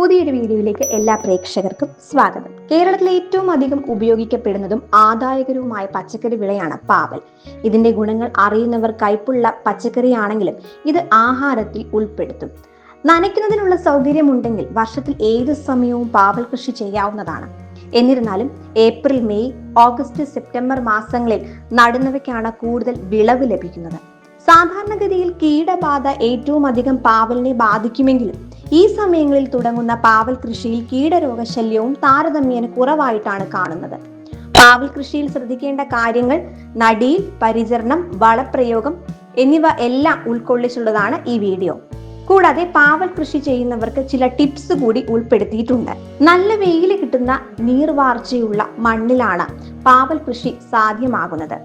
പുതിയൊരു വീഡിയോയിലേക്ക് എല്ലാ പ്രേക്ഷകർക്കും സ്വാഗതം. കേരളത്തിലെ ഏറ്റവും അധികം ഉപയോഗിക്കപ്പെടുന്നതും ആദായകരവുമായ പച്ചക്കറി വിളയാണ് പാവൽ. ഇതിന്റെ ഗുണങ്ങൾ അറിയുന്നവർ കയ്പുള്ള പച്ചക്കറിയാണെങ്കിലും ഇത് ആഹാരത്തിൽ ഉൾപ്പെടുത്തും. നനയ്ക്കുന്നതിനുള്ള സൗകര്യമുണ്ടെങ്കിൽ വർഷത്തിൽ ഏത് സമയവും പാവൽ കൃഷി ചെയ്യാവുന്നതാണ്. എന്നിരുന്നാലും ഏപ്രിൽ, മെയ്, ഓഗസ്റ്റ്, സെപ്റ്റംബർ മാസങ്ങളിൽ നടുന്നവയ്ക്കാണ് കൂടുതൽ വിളവ് ലഭിക്കുന്നത്. സാധാരണഗതിയിൽ കീടബാധ ഏറ്റവും അധികം പാവലിനെ ബാധിക്കുമെങ്കിലും ഈ സമയങ്ങളിൽ തുടങ്ങുന്ന പാവൽ കൃഷിയിൽ കീടരോഗശല്യവും താരതമ്യേന കുറവായിട്ടാണ് കാണുന്നത്. പാവൽ കൃഷിയിൽ ശ്രദ്ധിക്കേണ്ട കാര്യങ്ങൾ നടീൽ, പരിചരണം, വളപ്രയോഗം എന്നിവ എല്ലാം ഉൾക്കൊള്ളിച്ചുള്ളതാണ് ഈ വീഡിയോ. കൂടാതെ പാവൽ കൃഷി ചെയ്യുന്നവർക്ക് ചില ടിപ്സ് കൂടി ഉൾപ്പെടുത്തിയിട്ടുണ്ട്. നല്ല വെയിൽ കിട്ടുന്ന നീർവാർച്ചയുള്ള മണ്ണിലാണ് പാവൽ കൃഷി സാധ്യമാകുന്നത്.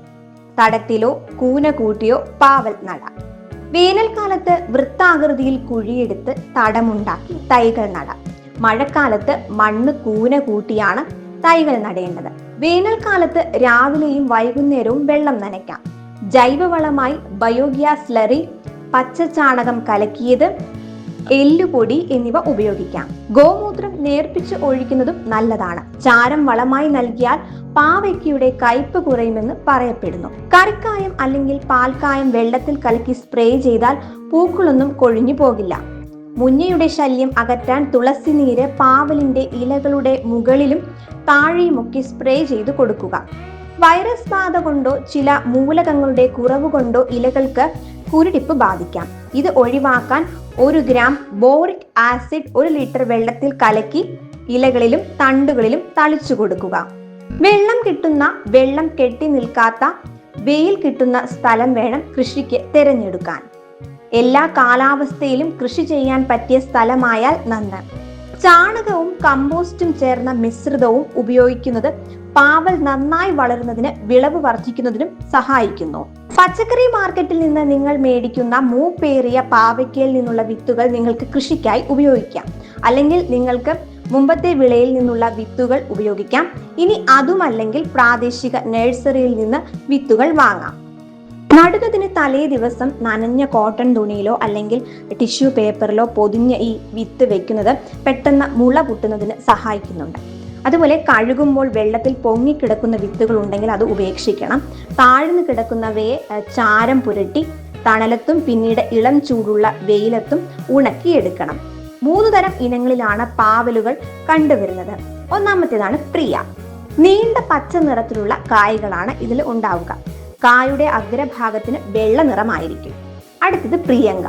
തടത്തിലോ കൂന കൂട്ടിയോ പാവൽ നടാം. വേനൽക്കാലത്ത് വൃത്താകൃതിയിൽ കുഴിയെടുത്ത് തടമുണ്ടാക്കി തൈകൾ നടാം. മഴക്കാലത്ത് മണ്ണ് കൂന കൂട്ടിയാണ് തൈകൾ നടേണ്ടത്. വേനൽക്കാലത്ത് രാവിലെയും വൈകുന്നേരവും വെള്ളം നനയ്ക്കാം. ജൈവവളമായി ബയോഗ്യാസ് സ്ലറി, പച്ചച്ചാണകം കലക്കിയത്, എല്ലുപൊടി എന്നിവ ഉപയോഗിക്കാം. ഗോമൂത്രം നേർപ്പിച്ച് ഒഴിക്കുന്നതും നല്ലതാണ്. ചാരം വളമായി നൽകിയാൽ പാവയ്ക്കയുടെ കയ്പ് കുറയുമെന്ന് പറയപ്പെടുന്നു. കറിക്കായം അല്ലെങ്കിൽ പാൽക്കായം വെള്ളത്തിൽ കലക്കി സ്പ്രേ ചെയ്താൽ പൂക്കളൊന്നും കൊഴിഞ്ഞു പോകില്ല. മുഞ്ഞയുടെ ശല്യം അകറ്റാൻ തുളസി നീര് പാവലിന്റെ ഇലകളുടെ മുകളിലും താഴെയുമൊക്കെ സ്പ്രേ ചെയ്ത് കൊടുക്കുക. വൈറസ് ബാധ കൊണ്ടോ ചില മൂലകങ്ങളുടെ കുറവ് കൊണ്ടോ ഇലകൾക്ക് കുരുടിപ്പ് ബാധിക്കാം. ഇത് ഒഴിവാക്കാൻ 1 ഗ്രാം ബോറിക് ആസിഡ് 1 ലിറ്റർ വെള്ളത്തിൽ കലക്കി ഇലകളിലും തണ്ടുകളിലും തളിച്ചു കൊടുക്കുക. വെള്ളം കെട്ടി നിൽക്കാത്ത വെയിൽ കിട്ടുന്ന സ്ഥലം വേണം കൃഷിക്ക് തിരഞ്ഞെടുക്കാൻ. എല്ലാ കാലാവസ്ഥയിലും കൃഷി ചെയ്യാൻ പറ്റിയ സ്ഥലമായാൽ നന്ന്. ചാണകവും കമ്പോസ്റ്റും ചേർന്ന മിശ്രിതവും ഉപയോഗിക്കുന്നത് പാവൽ നന്നായി വളരുന്നതിന് വിളവ് വർദ്ധിക്കുന്നതിനും സഹായിക്കുന്നു. പച്ചക്കറി മാർക്കറ്റിൽ നിന്ന് നിങ്ങൾ മേടിക്കുന്ന മൂപ്പേറിയ പാവയ്ക്കയിൽ നിന്നുള്ള വിത്തുകൾ നിങ്ങൾക്ക് കൃഷിക്കായി ഉപയോഗിക്കാം. അല്ലെങ്കിൽ നിങ്ങൾക്ക് മുമ്പത്തെ വിളയിൽ നിന്നുള്ള വിത്തുകൾ ഉപയോഗിക്കാം. ഇനി അതുമല്ലെങ്കിൽ പ്രാദേശിക നഴ്സറിയിൽ നിന്ന് വിത്തുകൾ വാങ്ങാം. നടുന്നതിന് തലേ ദിവസം നനഞ്ഞ കോട്ടൺ തുണിയിലോ അല്ലെങ്കിൽ ടിഷ്യൂ പേപ്പറിലോ പൊതിഞ്ഞ ഈ വിത്ത് വെക്കുന്നത് പെട്ടെന്ന് മുള പൊട്ടുന്നതിന് സഹായിക്കുന്നുണ്ട്. അതുപോലെ കഴുകുമ്പോൾ വെള്ളത്തിൽ പൊങ്ങിക്കിടക്കുന്ന വിത്തുകൾ ഉണ്ടെങ്കിൽ അത് ഉപേക്ഷിക്കണം. താഴ്ന്നു കിടക്കുന്നവയെ ചാരം പുരട്ടി തണലത്തും പിന്നീട് ഇളം ചൂടുള്ള വെയിലത്തും ഉണക്കിയെടുക്കണം. 3 തരം ഇനങ്ങളിലാണ് പാവലുകൾ കണ്ടുവരുന്നത്. ഒന്നാമത്തേതാണ് പ്രിയ. നീണ്ട പച്ച നിറത്തിലുള്ള കായ്കളാണ് ഇതിൽ ഉണ്ടാവുക. കായുടെ അഗ്രഭാഗത്തിന് വെള്ള നിറമായിരിക്കും. അടുത്തത് പ്രിയങ്ക.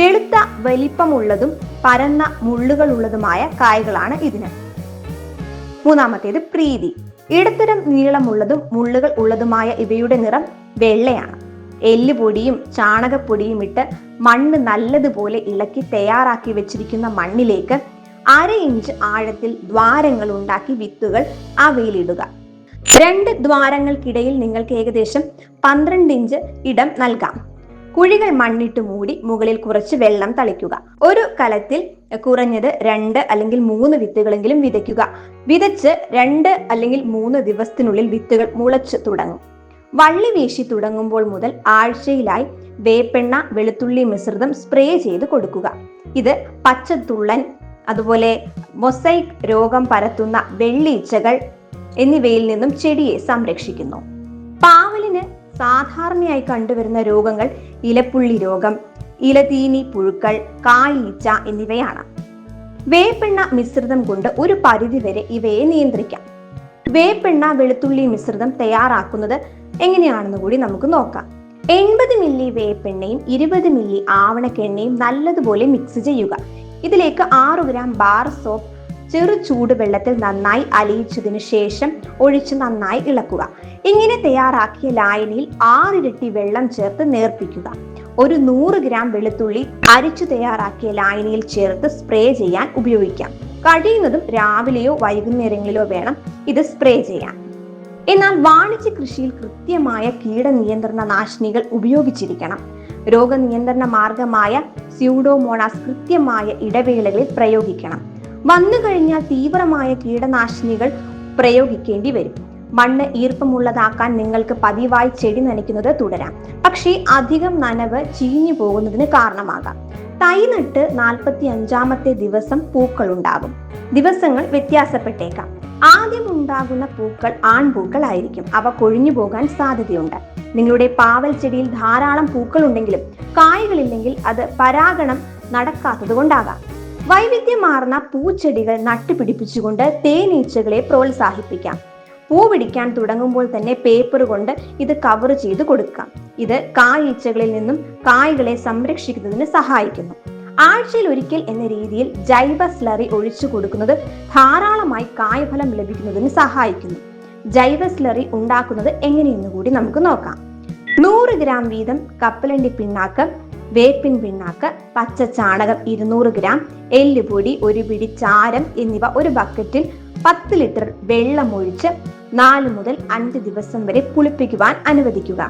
വെളുത്ത വലിപ്പമുള്ളതും പരന്ന മുള്ളുകളുള്ളതുമായ കായ്കളാണ് ഇതിന്. മൂന്നാമത്തേത് പ്രീതി. ഇടത്തരം നീളമുള്ളതും മുള്ളുകൾ ഉള്ളതുമായ ഇവയുടെ നിറം വെള്ളയാണ്. എല്ലുപൊടിയും ചാണകപ്പൊടിയും ഇട്ട് മണ്ണ് നല്ലതുപോലെ ഇളക്കി തയ്യാറാക്കി വെച്ചിരിക്കുന്ന മണ്ണിലേക്ക് 1/2 ഇഞ്ച് ആഴത്തിൽ ദ്വാരങ്ങൾ ഉണ്ടാക്കി വിത്തുകൾ അവയിലിടുക. 2 ദ്വാരങ്ങൾക്കിടയിൽ നിങ്ങൾക്ക് ഏകദേശം 12 ഇഞ്ച് ഇടം നൽകാം. കുഴികൾ മണ്ണിട്ട് മൂടി മുകളിൽ കുറച്ച് വെള്ളം തളിക്കുക. ഒരു കലത്തിൽ കുറഞ്ഞത് 2 അല്ലെങ്കിൽ 3 വിത്തുകളെങ്കിലും വിതയ്ക്കുക. വിതച്ച് 2 അല്ലെങ്കിൽ 3 ദിവസത്തിനുള്ളിൽ വിത്തുകൾ മുളച്ചു തുടങ്ങും. വള്ളി വീശി തുടങ്ങുമ്പോൾ മുതൽ ആഴ്ചയിലായി വേപ്പെണ്ണ, വെളുത്തുള്ളി മിശ്രിതം സ്പ്രേ ചെയ്ത് കൊടുക്കുക. ഇത് പച്ചത്തുള്ളൻ, അതുപോലെ മൊസൈക്ക് രോഗം പരത്തുന്ന വെള്ളീച്ചകൾ എന്നിവയിൽ നിന്നും ചെടിയെ സംരക്ഷിക്കുന്നു. പാവലിന് സാധാരണയായി കണ്ടുവരുന്ന രോഗങ്ങൾ ഇലപ്പുള്ളി രോഗം, ഇലതീനി പുഴുക്കൾ, കായീച്ച എന്നിവയാണ്. വേപ്പെണ്ണ മിശ്രിതം കൊണ്ട് ഒരു പരിധിവരെ ഇവയെ നിയന്ത്രിക്കാം. വേപ്പെണ്ണ വെളുത്തുള്ളി മിശ്രിതം തയ്യാറാക്കുന്നത് എങ്ങനെയാണെന്ന് കൂടി നമുക്ക് നോക്കാം. 80 മില്ലി വേപ്പെണ്ണയും 20 മില്ലി ആവണക്കെണ്ണയും നല്ലതുപോലെ മിക്സ് ചെയ്യുക. ഇതിലേക്ക് 6 ഗ്രാം ബാർ സോപ്പ് ചെറു ചൂടുവെള്ളത്തിൽ നന്നായി അലിയിച്ചതിനു ശേഷം ഒഴിച്ച് നന്നായി ഇളക്കുക. ഇങ്ങനെ തയ്യാറാക്കിയ ലായനിയിൽ 6 ഇരട്ടി വെള്ളം ചേർത്ത് നേർപ്പിക്കുക. ഒരു 100 ഗ്രാം വെളുത്തുള്ളി അരിച്ചു തയ്യാറാക്കിയ ലായനിയിൽ ചേർത്ത് സ്പ്രേ ചെയ്യാൻ ഉപയോഗിക്കാം. കഴിയുന്നതും രാവിലെയോ വൈകുന്നേരങ്ങളിലോ വേണം ഇത് സ്പ്രേ ചെയ്യാൻ. എന്നാൽ വാണിജ്യ കൃഷിയിൽ കൃത്യമായ കീടനിയന്ത്രണ നാശിനികൾ ഉപയോഗിച്ചിരിക്കണം. രോഗനിയന്ത്രണ മാർഗമായ സ്യൂഡോമോണാസ് കൃത്യമായ ഇടവേളകളിൽ പ്രയോഗിക്കണം. വന്നു കഴിഞ്ഞാൽ തീവ്രമായ കീടനാശിനികൾ പ്രയോഗിക്കേണ്ടി വരും. മണ്ണ് ഈർപ്പമുള്ളതാക്കാൻ നിങ്ങൾക്ക് പതിവായി ചെടി നനയ്ക്കുന്നത് തുടരാം. പക്ഷേ അധികം നനവ് ചീഞ്ഞു പോകുന്നതിന് കാരണമാകാം. തൈ നട്ട് 45-ാമത്തെ ദിവസം പൂക്കൾ ഉണ്ടാകും. ദിവസങ്ങൾ വ്യത്യാസപ്പെട്ടേക്കാം. ആദ്യം ഉണ്ടാകുന്ന പൂക്കൾ ആൺപൂക്കളായിരിക്കും. അവ കൊഴിഞ്ഞു പോകാൻ സാധ്യതയുണ്ട്. നിങ്ങളുടെ പാവൽ ചെടിയിൽ ധാരാളം പൂക്കൾ ഉണ്ടെങ്കിലും കായ്കളില്ലെങ്കിൽ അത് പരാഗണം നടക്കാത്തത് കൊണ്ടാകാം. വൈവിധ്യമാർന്ന പൂച്ചെടികൾ നട്ടുപിടിപ്പിച്ചുകൊണ്ട് തേനീച്ചകളെ പ്രോത്സാഹിപ്പിക്കാം. പൂ പിടിക്കാൻ തുടങ്ങുമ്പോൾ തന്നെ പേപ്പർ കൊണ്ട് ഇത് കവർ ചെയ്ത് കൊടുക്കാം. ഇത് കായീച്ചകളിൽ നിന്നും കായ്കളെ സംരക്ഷിക്കുന്നതിന് സഹായിക്കുന്നു. ആഴ്ചയിൽ ഒരിക്കൽ എന്ന രീതിയിൽ ജൈവ സ്ലറി ഒഴിച്ചു കൊടുക്കുന്നത് ധാരാളമായി കായ്ഫലം ലഭിക്കുന്നതിന് സഹായിക്കുന്നു. ജൈവ സ്ലറി ഉണ്ടാക്കുന്നത് എങ്ങനെയെന്ന് കൂടി നമുക്ക് നോക്കാം. 100 ഗ്രാം വീതം കപ്പലണ്ടി പിണ്ണാക്ക്, വേപ്പിൻ പിണ്ണാക്ക്, പച്ച ചാണകം 200 ഗ്രാം, എല്ലുപൊടി, 1 പിടി ചാരം എന്നിവ ഒരു ബക്കറ്റിൽ 10 ലിറ്റർ വെള്ളം ഒഴിച്ച് 4 മുതൽ 5 ദിവസം വരെ പുളിപ്പിക്കുവാൻ അനുവദിക്കുക.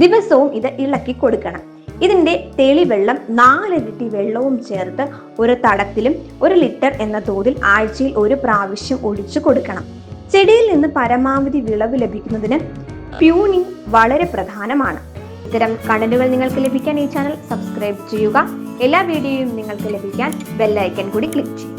ദിവസവും ഇത് ഇളക്കി കൊടുക്കണം. ഇതിന്റെ തെളിവെള്ളം 4 ഇരട്ടി വെള്ളവും ചേർത്ത് ഒരു തടത്തിലും 1 ലിറ്റർ എന്ന തോതിൽ ആഴ്ചയിൽ 1 പ്രാവശ്യം ഒഴിച്ചു കൊടുക്കണം. ചെടിയിൽ നിന്ന് പരമാവധി വിളവ് ലഭിക്കുന്നതിന് പ്യൂണിംഗ് വളരെ പ്രധാനമാണ്. ഇത്തരം കണ്ടന്റുകൾ നിങ്ങൾക്ക് ലഭിക്കാൻ ഈ ചാനൽ സബ്സ്ക്രൈബ് ചെയ്യുക. എല്ലാ വീഡിയോയും നിങ്ങൾക്ക് ലഭിക്കാൻ ബെൽ ഐക്കൺ കൂടി ക്ലിക്ക് ചെയ്യുക.